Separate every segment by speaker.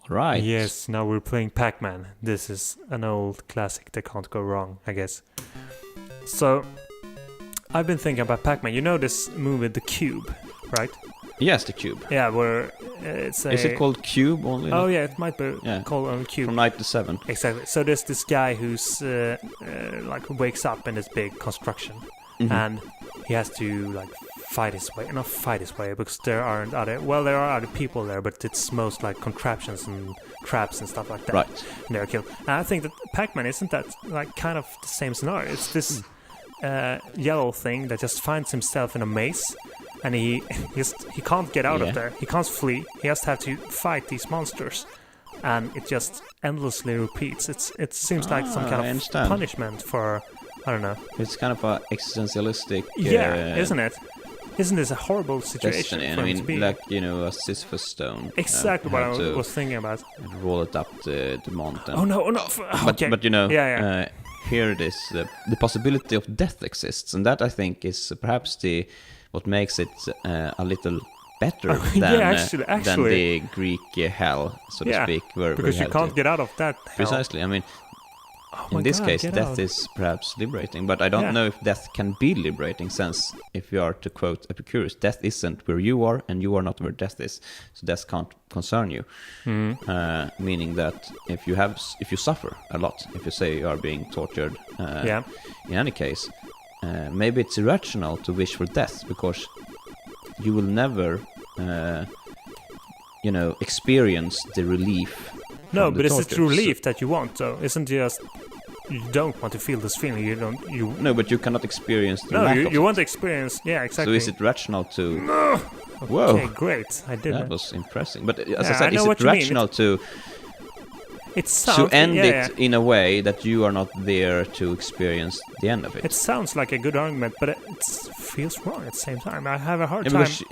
Speaker 1: Right.
Speaker 2: Yes, now we're playing Pac-Man. This is an old classic that can't go wrong, I guess. So, I've been thinking about Pac-Man. You know this movie, The Cube, right?
Speaker 1: Yes, the Cube.
Speaker 2: Yeah, where it's a...
Speaker 1: Is it called Cube only?
Speaker 2: Oh yeah, it might be called Cube.
Speaker 1: From 97.
Speaker 2: Exactly. So there's this guy who's like wakes up in this big construction, and he has to like fight his way. Not fight his way, because there are other people there, but it's most like contraptions and traps and stuff like that.
Speaker 1: Right.
Speaker 2: And they're killed. And I think that Pac-Man isn't that like kind of the same scenario. It's this yellow thing that just finds himself in a maze. And he can't get out of there. He can't flee. He has to have to fight these monsters, and it just endlessly repeats. It seems like some kind of punishment for, I don't know.
Speaker 1: It's kind of a existentialistic.
Speaker 2: Isn't it? Isn't this a horrible situation?
Speaker 1: Destiny. I mean, like a Sisyphus stone.
Speaker 2: Exactly what I was thinking about.
Speaker 1: Roll it up the mountain.
Speaker 2: Oh no!
Speaker 1: Okay. But here it is. The possibility of death exists, and that I think is perhaps what makes it a little better than the Greek hell, so to speak.
Speaker 2: Because you can't get out of that hell.
Speaker 1: Precisely. I mean, in this case, death is perhaps liberating, but I don't know if death can be liberating, since, if you are to quote Epicurus, death isn't where you are, and you are not where death is, so death can't concern you. Meaning that if you suffer a lot, if you say you are being tortured, in any case, maybe it's irrational to wish for death, because you will never, experience the relief.
Speaker 2: No, but it's the relief that you want, though. Isn't just you don't want to feel this feeling.
Speaker 1: No, but you cannot experience the lack of
Speaker 2: you want to experience. Yeah, exactly.
Speaker 1: So is it rational to?
Speaker 2: No.
Speaker 1: Whoa.
Speaker 2: Okay, great. I did
Speaker 1: that. Was impressive. But as I said, is it rational to?
Speaker 2: To
Speaker 1: end it in a way that you are not there to experience the end of it.
Speaker 2: It sounds like a good argument, but it feels wrong at the same time. I have a hard time
Speaker 1: because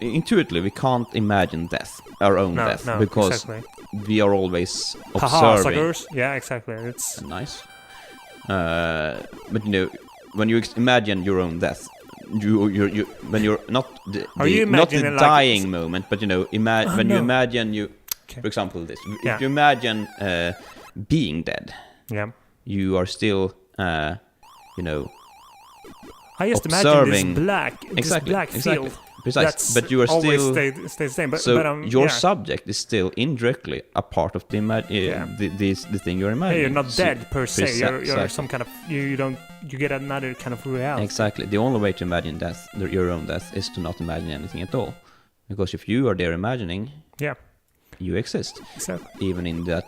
Speaker 1: intuitively we can't imagine death, our own death, because we are always observing.
Speaker 2: Suckers. Yeah, exactly. It's
Speaker 1: nice. But when you imagine your own death, you when you're not the dying moment, but when you imagine you. Okay. For example, this. If you imagine being dead, you are still,
Speaker 2: I just imagine this black field.
Speaker 1: Precise. But you are still
Speaker 2: stays the same. But,
Speaker 1: your subject is still indirectly a part of the thing you're imagining.
Speaker 2: Hey, you're not dead per se. You're some kind of you get another kind of reality.
Speaker 1: Exactly. The only way to imagine death, your own death, is to not imagine anything at all. Because if you are there imagining, you exist.
Speaker 2: Exactly.
Speaker 1: Even in that,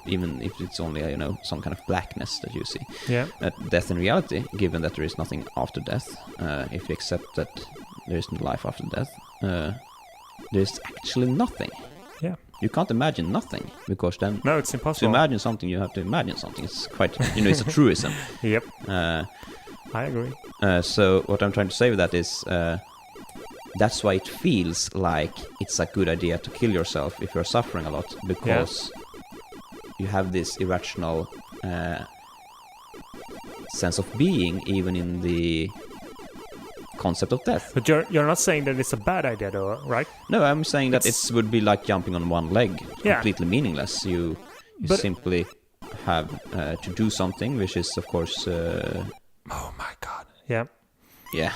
Speaker 1: even if it's only some kind of blackness that you see.
Speaker 2: Yeah.
Speaker 1: Death in reality, given that there is nothing after death, if you accept that there is no life after death, there's actually nothing.
Speaker 2: Yeah.
Speaker 1: You can't imagine nothing, because then
Speaker 2: it's impossible.
Speaker 1: To imagine something, you have to imagine something. It's quite, it's a truism.
Speaker 2: Yep. I agree.
Speaker 1: So what I'm trying to say with that is. That's why it feels like it's a good idea to kill yourself if you're suffering a lot, because you have this irrational sense of being, even in the concept of death.
Speaker 2: But you're not saying that it's a bad idea, though, right?
Speaker 1: No, I'm saying that it would be like jumping on one leg, completely meaningless. You simply have to do something, which is, of course...
Speaker 2: oh my god. Yeah.
Speaker 1: Yeah.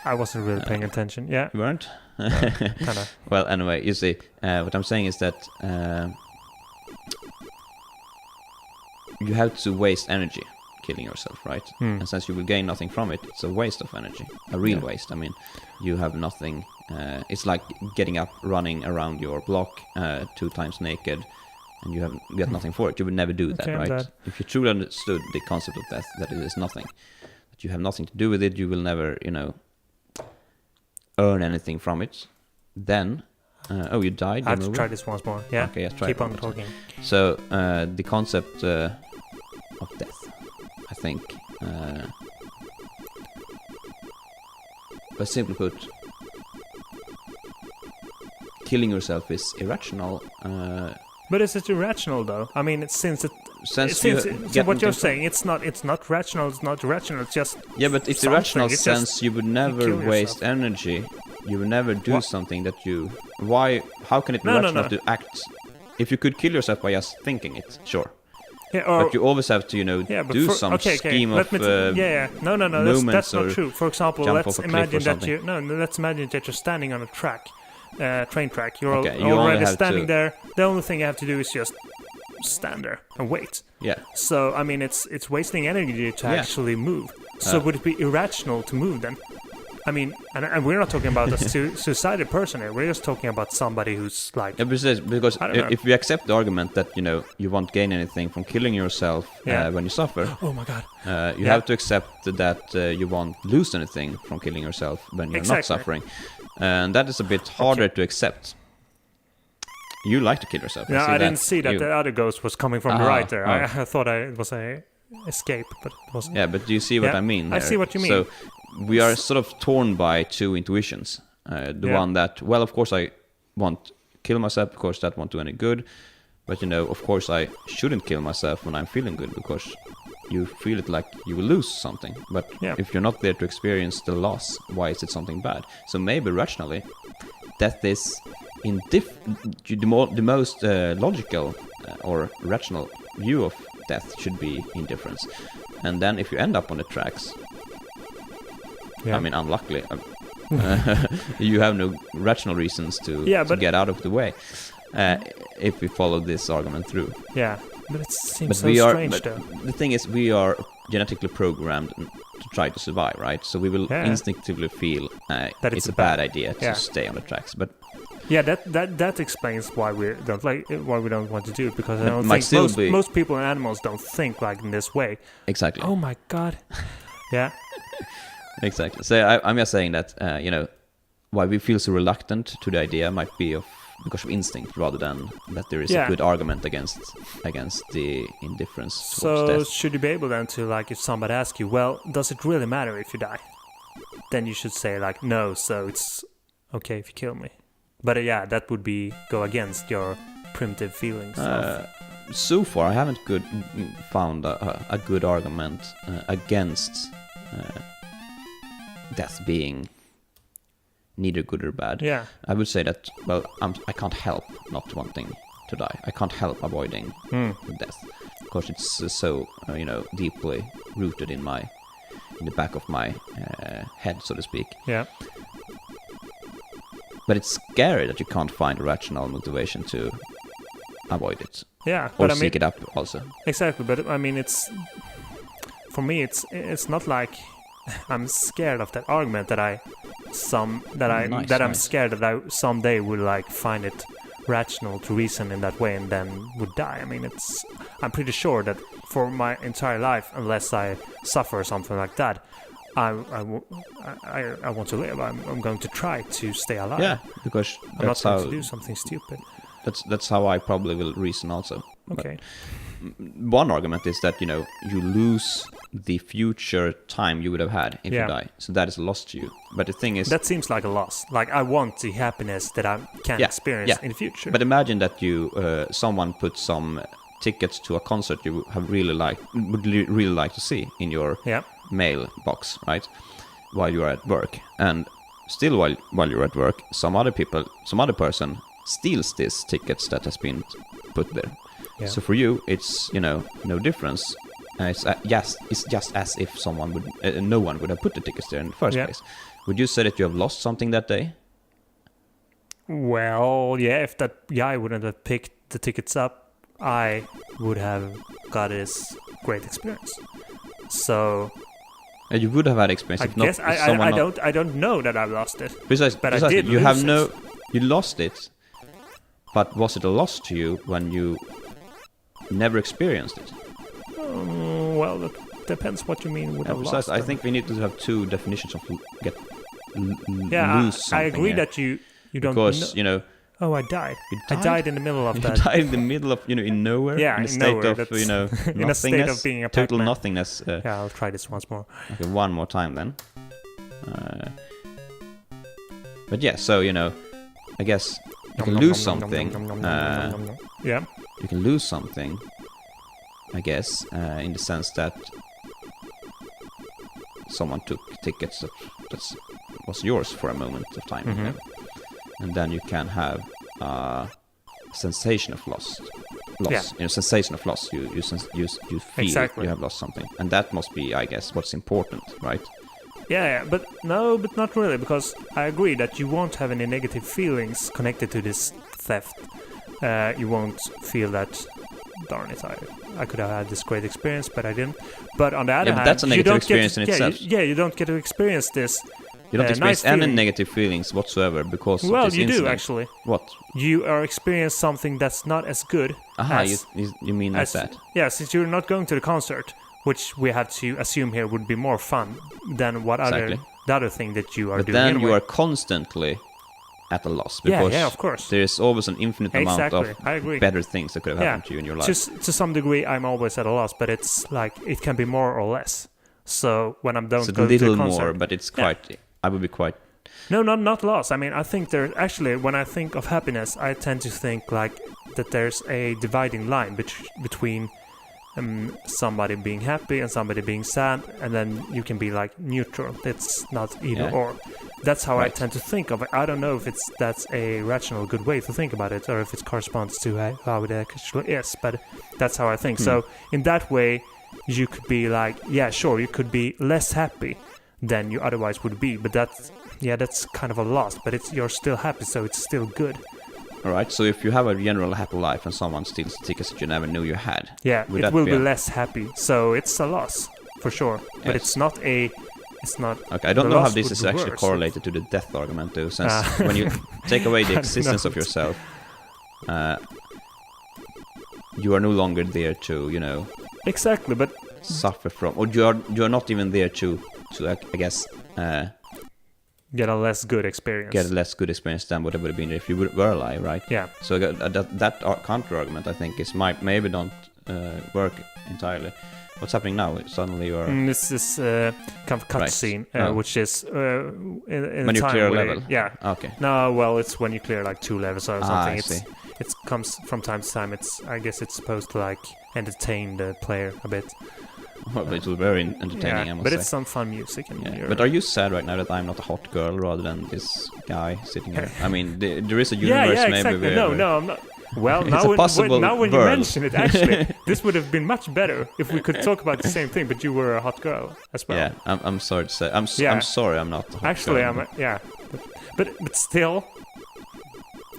Speaker 2: I wasn't really paying attention. Yeah.
Speaker 1: You weren't?
Speaker 2: Kind of.
Speaker 1: Well, anyway, you see, what I'm saying is that you have to waste energy killing yourself, right? And since you will gain nothing from it, it's a waste of energy. A real waste. I mean, you have nothing. It's like getting up, running around your block 2 times naked, and you get nothing for it. You would never do that, right? If you truly understood the concept of death, that it is nothing, that you have nothing to do with it, you will never, earn anything from it, then you died.
Speaker 2: I have to try this once more. Yeah.
Speaker 1: Okay, try.
Speaker 2: Keep on talking.
Speaker 1: So the concept of death, I think, but simply put, killing yourself is irrational.
Speaker 2: But is it irrational though? I mean, since what you're saying, it's not rational. It's not rational. It's just
Speaker 1: but it's irrational since you would never waste energy you will never do something that you... Why? How can it be rational to act? If you could kill yourself by just thinking it, sure.
Speaker 2: Yeah, or,
Speaker 1: but you always have to, do some scheme of
Speaker 2: No, that's not true. For example, let's imagine that you're standing on a train track. You're already standing there. The only thing you have to do is just stand there and wait.
Speaker 1: Yeah.
Speaker 2: So I mean, it's wasting energy to actually move. So would it be irrational to move then? I mean, and we're not talking about a suicidal person here. We're just talking about somebody who's like...
Speaker 1: Yeah, because if we accept the argument that, you won't gain anything from killing yourself when you suffer...
Speaker 2: Oh my god.
Speaker 1: You have to accept that you won't lose anything from killing yourself when you're not suffering. And that is a bit harder to accept. You like to kill yourself.
Speaker 2: No, I didn't see that the other ghost was coming from the right there. I thought it was a escape, but it wasn't.
Speaker 1: Yeah, but do you see what I mean?
Speaker 2: I see what you mean.
Speaker 1: So we are sort of torn by two intuitions. One that, well, of course I won't kill myself because that won't do any good. But, of course I shouldn't kill myself when I'm feeling good because you feel it like you will lose something. But if you're not there to experience the loss, why is it something bad? So maybe rationally, death is the most logical or rational view of death should be indifference. And then if you end up on the tracks, I mean, unluckily, you have no rational reasons to get out of the way. If we follow this argument through.
Speaker 2: Yeah, but it seems strange though.
Speaker 1: The thing is, we are genetically programmed to try to survive, right? So we will instinctively feel that it's a bad idea to stay on the tracks. But
Speaker 2: that explains why we don't want to do it, because I don't think most people and animals don't think like in this way.
Speaker 1: Exactly.
Speaker 2: Oh my god. Yeah.
Speaker 1: Exactly. So I'm just saying that why we feel so reluctant to the idea might be because of instinct rather than that there is a good argument against the indifference towards death.
Speaker 2: So should you be able then to, like, if somebody asks you, well, does it really matter if you die? Then you should say like, no, so it's okay if you kill me. But that would go against your primitive feelings.
Speaker 1: So far, I haven't found a good argument against death being neither good or bad.
Speaker 2: Yeah.
Speaker 1: I would say that, well, I can't help not wanting to die. I can't help avoiding death because it's so deeply rooted in the back of my head, so to speak.
Speaker 2: Yeah.
Speaker 1: But it's scary that you can't find a rational motivation to avoid it.
Speaker 2: Yeah.
Speaker 1: Or seek it up also.
Speaker 2: Exactly, but I mean, for me, it's not like I'm scared of that argument that I'm scared that I someday would like find it rational to reason in that way and then would die. I mean, I'm pretty sure that for my entire life, unless I suffer something like that, I want to live. I'm going to try to stay alive.
Speaker 1: Yeah, because
Speaker 2: I'm not going to do something stupid.
Speaker 1: That's how I probably will reason also.
Speaker 2: Okay.
Speaker 1: But one argument is that you lose the future time you would have had if you die. So that is a loss to you. But the thing is,
Speaker 2: that seems like a loss. Like, I want the happiness that I can experience in the future.
Speaker 1: But imagine that someone put some tickets to a concert you would really like to see in your mailbox, right? While you are at work, and still while you're at work, some other person steals these tickets that has been put there. Yeah. So for you, it's no difference. It's just as if no one would have put the tickets there in the first place. Would you say that you have lost something that day?
Speaker 2: Well, if that guy wouldn't have picked the tickets up, I would have got this great experience. So
Speaker 1: you would have had experience.
Speaker 2: I don't know that I've lost it.
Speaker 1: Precisely.
Speaker 2: I did lose it.
Speaker 1: You lost it, but was it a loss to you when you never experienced it?
Speaker 2: Well, that depends what you mean with a loss.
Speaker 1: I think we need to have two definitions of lose something.
Speaker 2: I agree that you don't know.
Speaker 1: Because,
Speaker 2: Oh, I died. I died in the middle of that.
Speaker 1: You died in the middle of, in nowhere?
Speaker 2: Yeah,
Speaker 1: in a state of,
Speaker 2: in a state of being a
Speaker 1: total
Speaker 2: Pac-Man.
Speaker 1: nothingness.
Speaker 2: I'll try this once more.
Speaker 1: Okay, one more time then. But yeah, so, I guess you can lose something.
Speaker 2: Yeah.
Speaker 1: You can lose something, I guess, in the sense that someone took tickets. That's was yours for a moment of time. You know? And then you can have sensation of loss.
Speaker 2: Yeah.
Speaker 1: You know, sensation of loss. You feel
Speaker 2: Exactly.
Speaker 1: you have lost something, and that must be, I guess, what's important, right?
Speaker 2: Yeah, but not really, because I agree that you won't have any negative feelings connected to this theft. You won't feel that, darn it, I could have had this great experience, but I didn't. But on the other hand,
Speaker 1: that's a negative experience in itself.
Speaker 2: You don't get to experience this.
Speaker 1: You don't experience
Speaker 2: nice
Speaker 1: any
Speaker 2: feeling.
Speaker 1: negative feelings whatsoever because
Speaker 2: Well,
Speaker 1: of this
Speaker 2: you
Speaker 1: incident.
Speaker 2: do actually.
Speaker 1: What?
Speaker 2: You are experiencing something that's not as good.
Speaker 1: Aha,
Speaker 2: as,
Speaker 1: you mean like that?
Speaker 2: Yeah, since you're not going to the concert, which we have to assume here would be more fun than the other thing that you are
Speaker 1: but
Speaker 2: doing.
Speaker 1: Then
Speaker 2: anyway.
Speaker 1: you are constantly at a loss because
Speaker 2: yeah, of course.
Speaker 1: there is always an infinite amount of
Speaker 2: I agree.
Speaker 1: better things that could have happened to you in your life.
Speaker 2: To some degree, I'm always at a loss, but it's like it can be more or less. So when I'm done,
Speaker 1: it's a
Speaker 2: go
Speaker 1: little
Speaker 2: to the concert,
Speaker 1: more, but it's quite. I would be quite.
Speaker 2: No, not loss. I mean, I think there actually, when I think of happiness, I tend to think like that there's a dividing line between somebody being happy and somebody being sad, and then you can be like neutral. It's not either or. That's how I tend to think of it. I don't know if that's a rational, good way to think about it, or if it corresponds to how it actually is. But that's how I think. So in that way, you could be like, yeah, sure, you could be less happy than you otherwise would be. But that's kind of a loss. But you're still happy, so it's still good.
Speaker 1: All right. So if you have a general happy life and someone steals tickets that you never knew you had,
Speaker 2: it will be less happy. So it's a loss for sure. But it's not a. It's not.
Speaker 1: Okay, I don't know how this is actually correlated to the death argument, though, since when you take away the existence of yourself, you are no longer there to,
Speaker 2: exactly, but
Speaker 1: suffer from, or you are not even there to I guess,
Speaker 2: get a less good experience.
Speaker 1: Get a less good experience than what it would have been if you were alive, right?
Speaker 2: Yeah.
Speaker 1: So that counter argument, I think, maybe don't work entirely. What's happening now? Suddenly you're...
Speaker 2: this is kind of cutscene, which is in
Speaker 1: when you clear a level?
Speaker 2: Yeah.
Speaker 1: Okay.
Speaker 2: No, well, it's when you clear like 2 levels or something.
Speaker 1: I see.
Speaker 2: It comes from time to time. I guess it's supposed to like entertain the player a bit.
Speaker 1: Well, it was very entertaining, I must
Speaker 2: but
Speaker 1: say.
Speaker 2: It's some fun music. And
Speaker 1: But are you sad right now that I'm not a hot girl rather than this guy sitting here? I mean, there is a universe maybe
Speaker 2: exactly.
Speaker 1: where...
Speaker 2: No, I'm not... Well,
Speaker 1: now
Speaker 2: when you mention it, actually, this would have been much better if we could talk about the same thing, but you were a hot girl as well.
Speaker 1: Yeah, I'm sorry to say. I'm sorry I'm not a hot
Speaker 2: actually,
Speaker 1: girl.
Speaker 2: But still...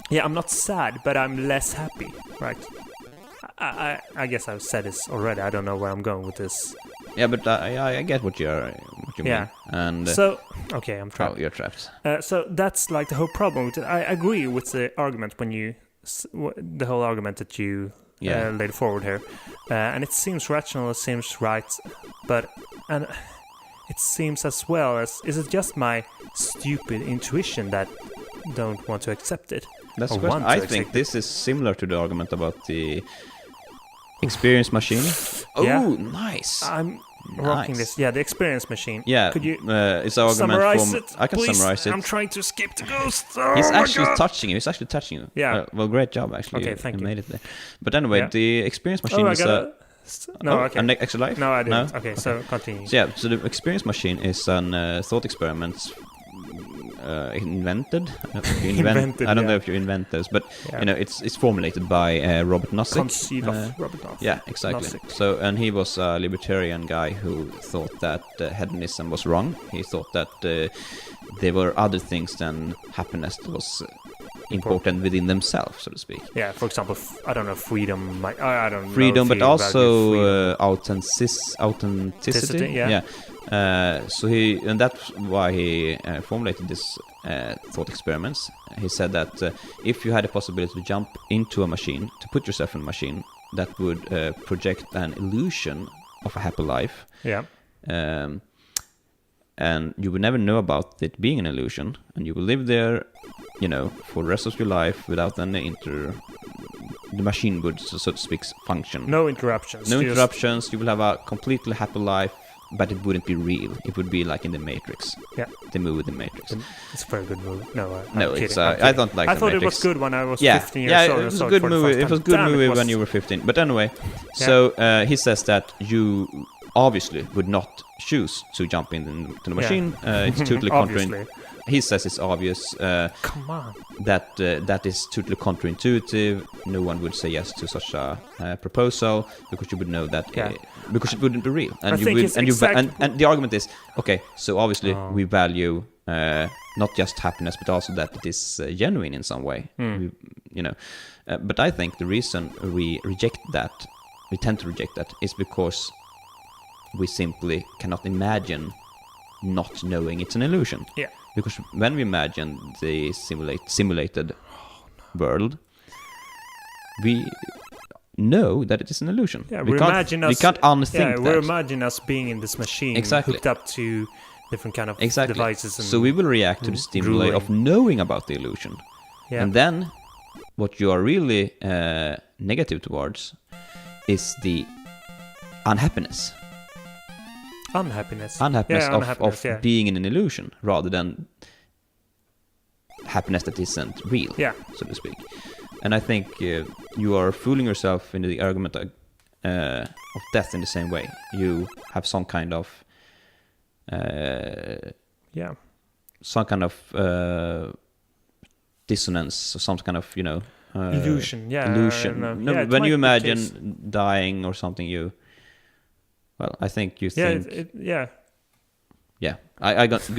Speaker 2: Yeah, I'm not sad, but I'm less happy, right? I guess I've said this already. I don't know where I'm going with this.
Speaker 1: Yeah, but I get what you mean. And
Speaker 2: so, okay, I'm trapped.
Speaker 1: Oh, you're trapped.
Speaker 2: So that's like the whole problem with it. I agree with the argument the whole argument that you laid forward here, and it seems rational, it seems right, and it seems as well as, is it just my stupid intuition that don't want to accept it?
Speaker 1: That's the question. I think this is similar to the argument about the experience machine. Oh, nice.
Speaker 2: I'm rocking this. Yeah, the experience machine.
Speaker 1: Yeah,
Speaker 2: could you
Speaker 1: it's an argument
Speaker 2: summarize it?
Speaker 1: I can
Speaker 2: please?
Speaker 1: Summarize it.
Speaker 2: I'm trying to escape the ghost.
Speaker 1: He's actually touching you. He's actually touching you.
Speaker 2: Yeah.
Speaker 1: Well, great job, actually.
Speaker 2: Okay, thank you.
Speaker 1: You made it there. But anyway, the experience machine is
Speaker 2: okay.
Speaker 1: An extra life?
Speaker 2: No, I didn't. Okay, so continue.
Speaker 1: So the experience machine is an thought experiment invented. I don't know if you invent those, but it's formulated by Robert Nozick.
Speaker 2: Conceived of Robert Nozick.
Speaker 1: Yeah, exactly. Nozick. So, and he was a libertarian guy who thought that hedonism was wrong. He thought that there were other things than happiness that was important within themselves, so to speak.
Speaker 2: Yeah, for example, I don't know, freedom. I don't know.
Speaker 1: Freedom, but also authenticity.
Speaker 2: Yeah.
Speaker 1: And that's why he formulated this thought experiments. He said that if you had a possibility to jump into a machine, to put yourself in a machine, that would project an illusion of a happy life.
Speaker 2: Yeah.
Speaker 1: And you would never know about it being an illusion, and you will live there, for the rest of your life without any the machine would, so to speak, function.
Speaker 2: No interruptions.
Speaker 1: No interruptions. You will have a completely happy life, but it wouldn't be real. It would be like in The Matrix.
Speaker 2: Yeah.
Speaker 1: The movie The Matrix.
Speaker 2: It's a very good movie. No,
Speaker 1: it's I don't like The Matrix.
Speaker 2: I thought it was good when I was 15 years old.
Speaker 1: Yeah, it was a good movie. It was a good movie when you were 15. But anyway, so he says that you obviously would not choose to jump into the machine. It's totally he says it's obvious.
Speaker 2: Come on.
Speaker 1: That is totally counterintuitive. No one would say yes to such a proposal because you would know that because it wouldn't be real, and and the argument is okay. So obviously we value not just happiness, but also that it is genuine in some way. But I think the reason we tend to reject that, is because we simply cannot imagine not knowing it's an illusion.
Speaker 2: Yeah.
Speaker 1: Because when we imagine the simulated world, we know that it is an illusion.
Speaker 2: Yeah,
Speaker 1: we can't unthink that.
Speaker 2: We're imagining us being in this machine, hooked up to different kind of devices. And
Speaker 1: so we will react to the stimuli of knowing about the illusion.
Speaker 2: Yeah.
Speaker 1: And then what you are really negative towards is the unhappiness.
Speaker 2: Unhappiness
Speaker 1: of being in an illusion rather than happiness that isn't real, so to speak. And I think you are fooling yourself in the argument of death in the same way. You have some kind of dissonance, or some kind of
Speaker 2: illusion.
Speaker 1: When you imagine dying or something, I think you think. Do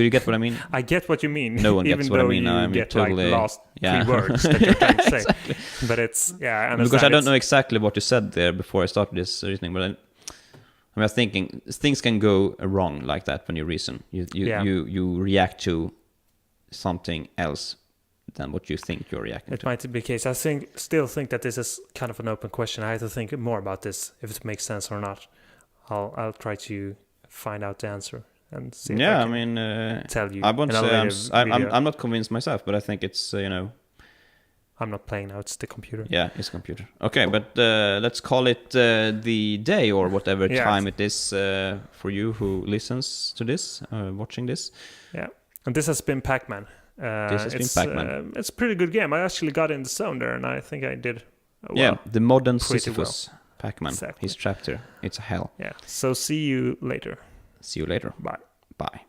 Speaker 1: you get what I mean?
Speaker 2: I get what you mean.
Speaker 1: No one gets what I mean.
Speaker 2: I get totally, like last 3 words that you're trying to say.
Speaker 1: Exactly.
Speaker 2: But it's
Speaker 1: because I don't know exactly what you said there before I started this reasoning, but I was thinking things can go wrong like that when you reason. You react to something else than what you think you're reacting to.
Speaker 2: It might be the case. I still think that this is kind of an open question. I have to think more about this, if it makes sense or not. I'll try to find out the answer and see.
Speaker 1: Yeah,
Speaker 2: tell you.
Speaker 1: I won't say I'm not convinced myself, but I think it's
Speaker 2: I'm not playing now. It's the computer.
Speaker 1: Yeah, it's computer. Okay, but let's call it the day or whatever time it is for you who listens to this, watching this.
Speaker 2: Yeah, and this has been Pac-Man. Pac-Man. It's a pretty good game. I actually got in the zone there, and I think I did.
Speaker 1: The modern Sisyphus.
Speaker 2: Well.
Speaker 1: Pac-Man.
Speaker 2: Exactly.
Speaker 1: His chapter. It's a hell.
Speaker 2: Yeah. So see you later.
Speaker 1: See you later.
Speaker 2: Bye.
Speaker 1: Bye.